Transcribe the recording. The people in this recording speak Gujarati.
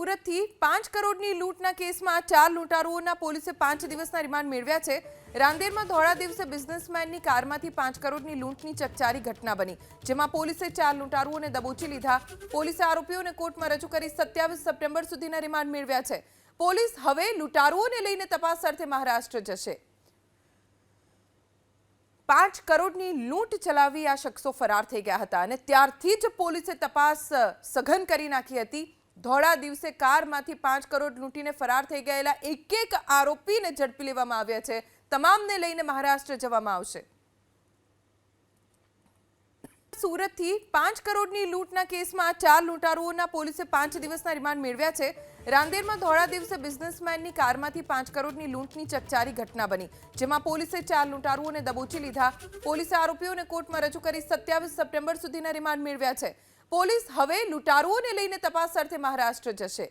સુરતથી 5 કરોડની લૂંટના કેસમાં 4 લૂંટારુઓના પોલીસે 5 દિવસના રિમાન્ડ મેળવ્યા છે। રાંદેરમાં ધોળા દિવસે બિઝનેસમેનની કારમાંથી 5 કરોડની લૂંટની ચકચારી ઘટના બની, જેમાં પોલીસે 4 લૂંટારુઓને દબોચી લીધા। પોલીસે આરોપીઓને કોર્ટમાં રજૂ કરી 27 સપ્ટેમ્બર સુધીના રિમાન્ડ મેળવ્યા છે। પોલીસ હવે લૂંટારુઓને લઈને તપાસ અર્થે મહારાષ્ટ્ર જશે। 5 કરોડની લૂંટ ચલાવી આ શખ્સો ફરાર થઈ ગયા હતા અને ત્યારથી જ પોલીસે તપાસ સઘન કરી નાખી હતી। ધોળા દિવસે કારમાંથી 5 કરોડ લૂંટીને ફરાર થઈ ગયેલા એક આરોપીને ઝડપી લેવામાં આવ્યા છે। તમામને લઈને મહારાષ્ટ્ર જવામાં આવશે। સુરતથી 5 કરોડની લૂંટના કેસમાં 4 લૂંટારુઓના પોલીસે 5 દિવસના રિમાન્ડ મેળવ્યા છે। રાંદેરમાં ધોળા દિવસે બિઝનેસમેનની કારમાંથી 5 કરોડની લૂંટની ચકચારી ઘટના બની, જેમાં પોલીસે 4 લૂંટારુઓને દબોચી લીધા। પોલીસે આરોપીઓને કોર્ટમાં રજૂ કરી 27 સપ્ટેમ્બર સુધીના રિમાન્ડ મેળવ્યા છે। પોલીસ હવે લૂંટારુઓને લઈને તપાસ અર્થે મહારાષ્ટ્ર જશે।